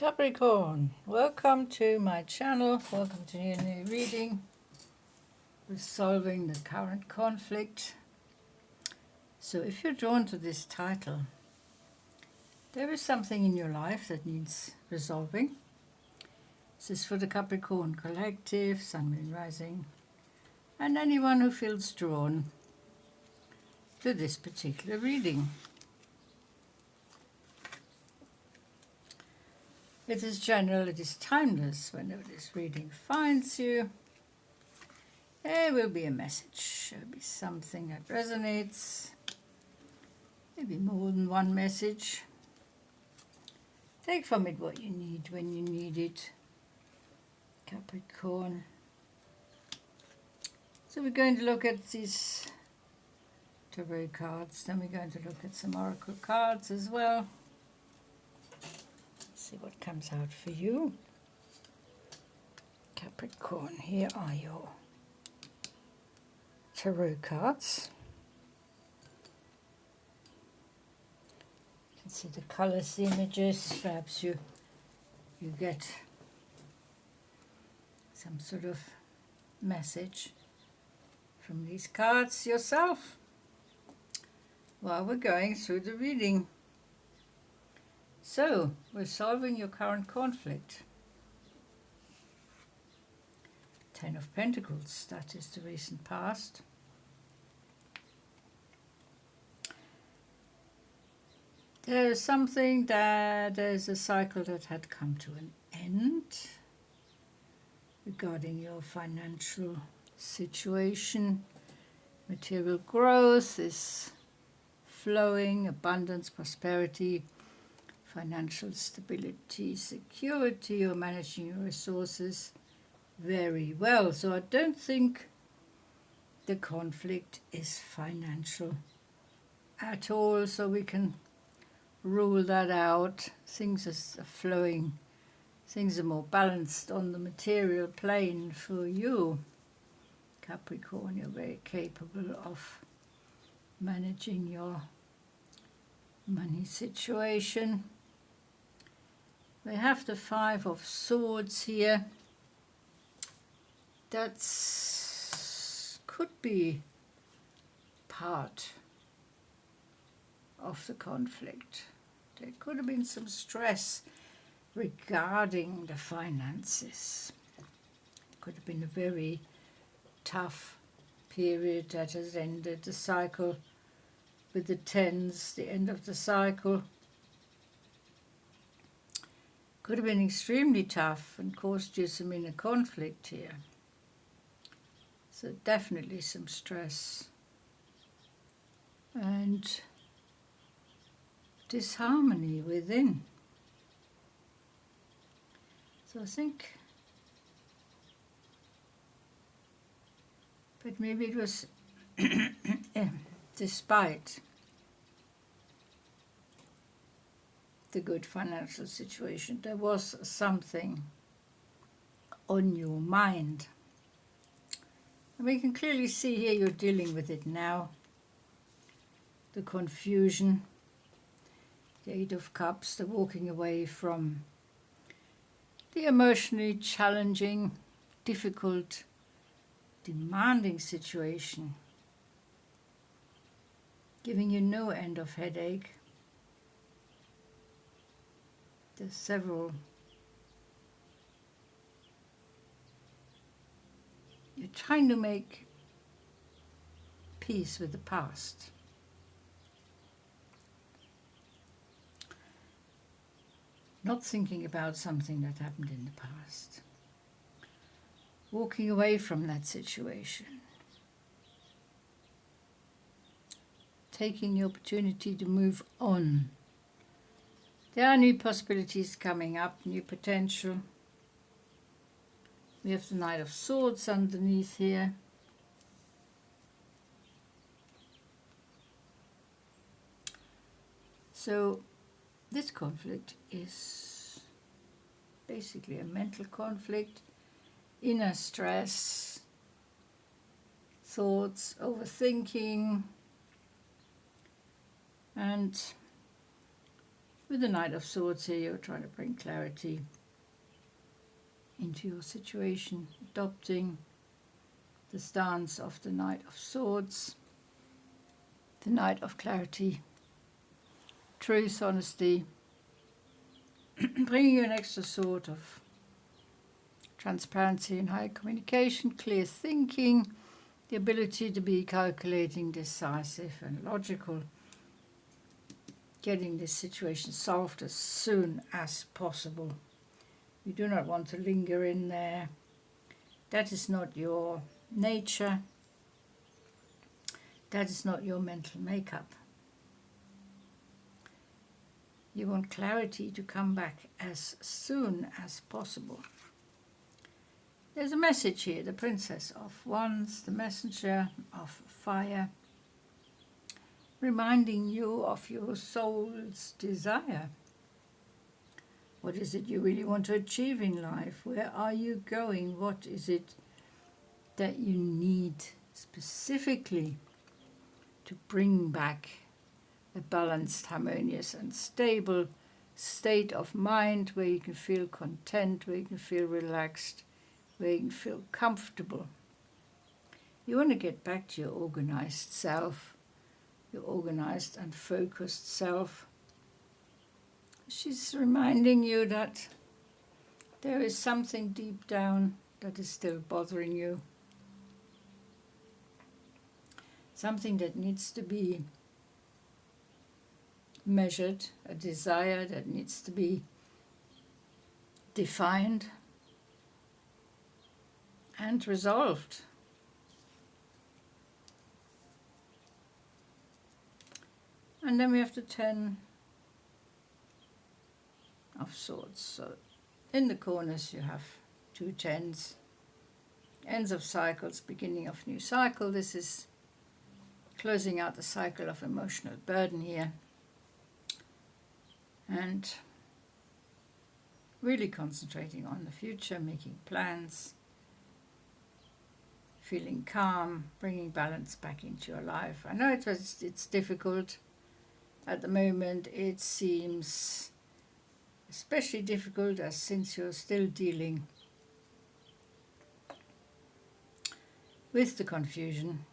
Capricorn, welcome to my channel, welcome to your new reading. We're solving the current conflict. So if you're drawn to this title, there is something in your life that needs resolving. This is for the Capricorn collective, Sun, Moon, Rising, and anyone who feels drawn to this particular reading. It is general, it is timeless. Whenever this reading finds you, there will be a message. There will be something that resonates. Maybe more than one message. Take from it what you need when you need it, Capricorn. So we're going to look at these tarot cards. Then we're going to look at some oracle cards as well. See what comes out for you. Capricorn, here are your tarot cards. You can see the colors, the images. Perhaps you get some sort of message from these cards yourself while we're going through the reading. So, we're solving your current conflict. Ten of Pentacles, that is the recent past. There is something that there's a cycle that had come to an end regarding your financial situation. Material growth is flowing, abundance, prosperity, financial stability, security. You're managing your resources very well. So I don't think the conflict is financial at all, so we can rule that out. Things are flowing, things are more balanced on the material plane for you, Capricorn. You're very capable of managing your money situation. We have the Five of Swords here. That could be part of the conflict. There could have been some stress regarding the finances. It could have been a very tough period that has ended the cycle with the tens, the end of the cycle. Could have been extremely tough and caused you some inner conflict here. So definitely some stress and disharmony within. So I think, but maybe it was despite the good financial situation, there was something on your mind. And we can clearly see here you're dealing with it now. The confusion, the Eight of Cups, the walking away from the emotionally challenging, difficult, demanding situation, giving you no end of headache. There's several. You're trying to make peace with the past. Not thinking about something that happened in the past. Walking away from that situation. Taking the opportunity to move on. There are new possibilities coming up, new potential. We have the Knight of Swords underneath here. So this conflict is basically a mental conflict, inner stress, thoughts, overthinking, and With the Knight of Swords here, you're trying to bring clarity into your situation, adopting the stance of the Knight of Swords, the Knight of Clarity, truth, honesty, bringing you an extra sort of transparency and high communication, clear thinking, the ability to be calculating, decisive and logical, getting this situation solved as soon as possible. You do not want to linger in there. That is not your nature. That is not your mental makeup. You want clarity to come back as soon as possible. There's a message here, the Princess of Wands, the Messenger of Fire, reminding you of your soul's desire. What is it you really want to achieve in life? Where are you going? What is it that you need specifically to bring back a balanced, harmonious and stable state of mind where you can feel content, where you can feel relaxed, where you can feel comfortable? You want to get back to your organized self, your organized and focused self. She's reminding you that there is something deep down that is still bothering you. Something that needs to be measured, a desire that needs to be defined and resolved. And then we have the 10 of Swords. So in the corners you have 2 10s, ends of cycles, beginning of new cycle. This is closing out the cycle of emotional burden here, and really concentrating on the future, making plans, feeling calm, bringing balance back into your life. I know it's difficult at the moment. It seems especially difficult since you're still dealing with the confusion,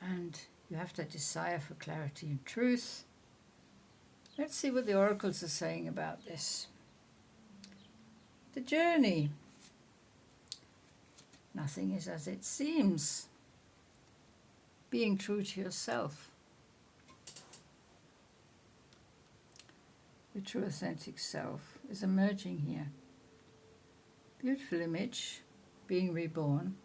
and you have that desire for clarity and truth. Let's see what the oracles are saying about this. The journey. Nothing is as it seems. Being true to yourself. The true authentic self is emerging here. Beautiful image, being reborn.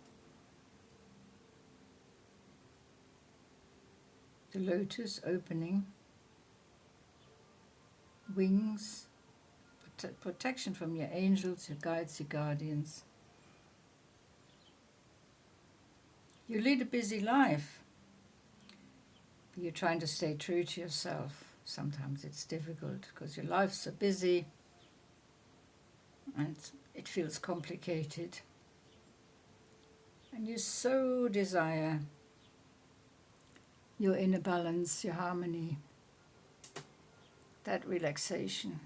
The lotus opening. Wings. Protection from your angels, your guides, your guardians. You lead a busy life. You're trying to stay true to yourself. Sometimes it's difficult because your life's so busy and it feels complicated. And you so desire your inner balance, your harmony, that relaxation,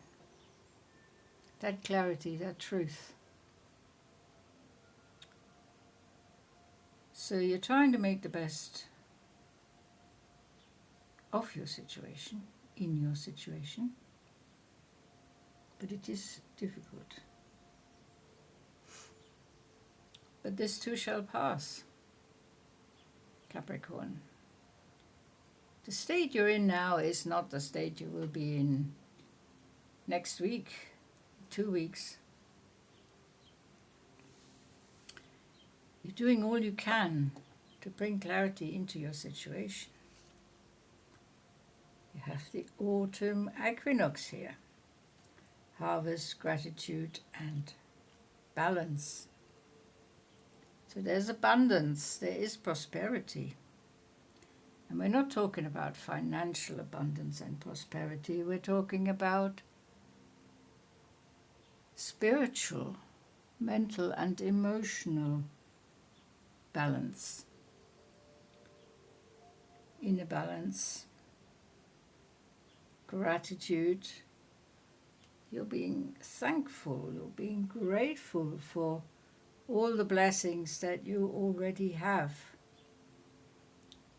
that clarity, that truth. So you're trying to make the best of your situation, in your situation, but it is difficult. But this too shall pass, Capricorn. The state you're in now is not the state you will be in next week, 2 weeks. You're doing all you can to bring clarity into your situation. You have the autumn equinox here. Harvest, gratitude and balance. So there's abundance, there is prosperity. And we're not talking about financial abundance and prosperity, we're talking about spiritual, mental and emotional balance. Inner balance, gratitude. You're being thankful, you're being grateful for all the blessings that you already have.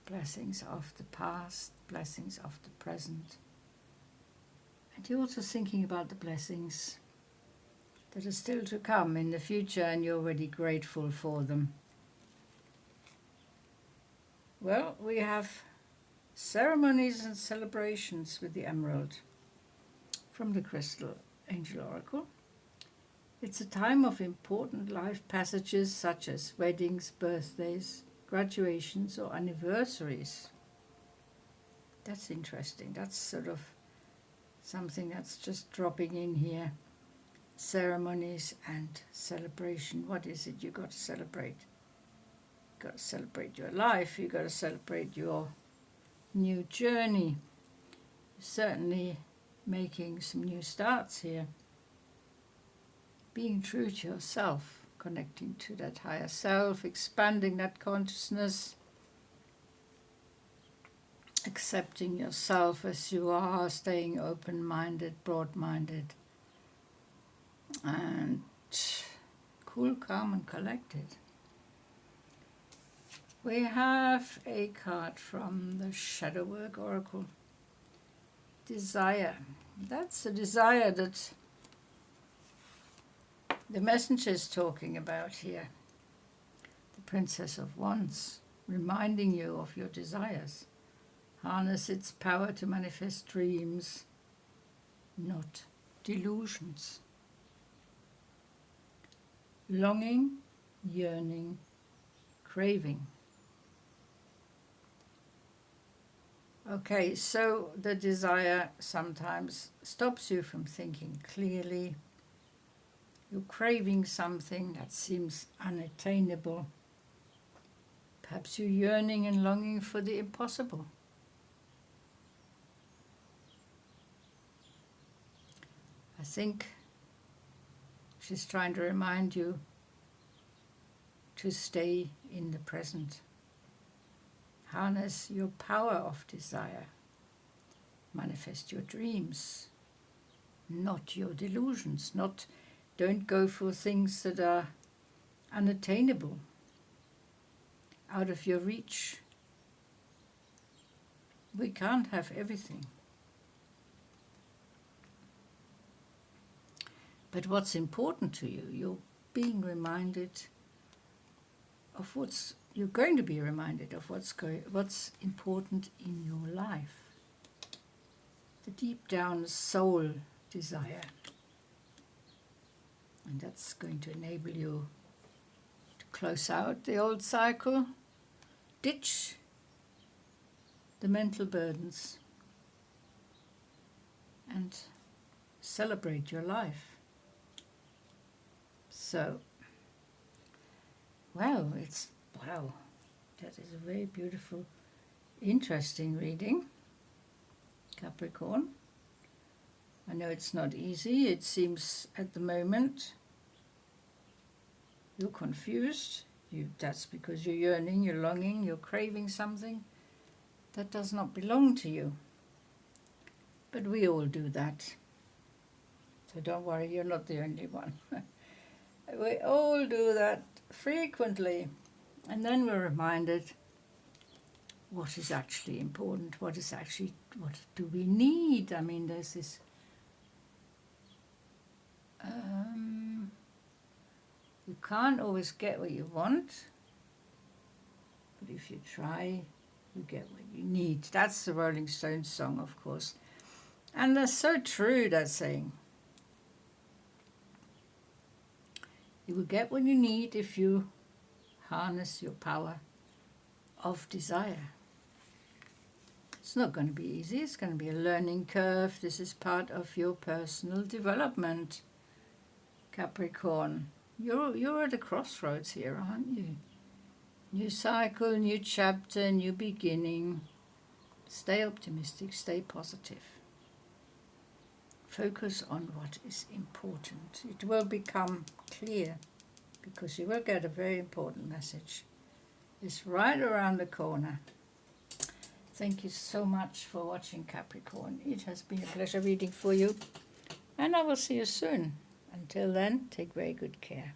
Blessings of the past, blessings of the present. And you're also thinking about the blessings that are still to come in the future, and you're already grateful for them. Well, we have ceremonies and celebrations with the emerald from the Crystal Angel Oracle. It's a time of important life passages such as weddings, birthdays, graduations or anniversaries. That's interesting. That's sort of something that's just dropping in here. Ceremonies and celebration. What is it you got to celebrate? You got to celebrate your life. You got to celebrate your new journey. Certainly making some new starts here. Being true to yourself, connecting to that higher self, expanding that consciousness, accepting yourself as you are, staying open-minded, broad-minded, and cool, calm and collected. We have a card from the Shadow Work Oracle. Desire. That's a desire that the messenger is talking about here. The Princess of Wands, reminding you of your desires. Harness its power to manifest dreams, not delusions. Longing, yearning, craving. Okay, so the desire sometimes stops you from thinking clearly. You're craving something that seems unattainable. Perhaps you're yearning and longing for the impossible. I think she's trying to remind you to stay in the present. Harness your power of desire. Manifest your dreams, not your delusions. Don't go for things that are unattainable, out of your reach. We can't have everything. But what's important to you, you're being reminded of you're going to be reminded of what's important in your life. The deep down soul desire. And that's going to enable you to close out the old cycle, ditch the mental burdens, and celebrate your life. So, wow, that is a very beautiful, interesting reading, Capricorn. I know it's not easy. It seems at the moment you're confused. That's because you're yearning, you're longing, you're craving something that does not belong to you. But we all do that. So don't worry, you're not the only one. We all do that frequently. And then we're reminded what is actually important, what do we need? I mean, there's this you can't always get what you want, but if you try, you get what you need. That's the Rolling Stones song, of course. And that's so true, that saying. You will get what you need if you harness your power of desire. It's not going to be easy. It's going to be a learning curve. This is part of your personal development, Capricorn. You're at a crossroads here, aren't you? New cycle, new chapter, new beginning. Stay optimistic, stay positive. Focus on what is important. It will become clear because you will get a very important message. It's right around the corner. Thank you so much for watching, Capricorn. It has been a pleasure reading for you, and I will see you soon. Until then, take very good care.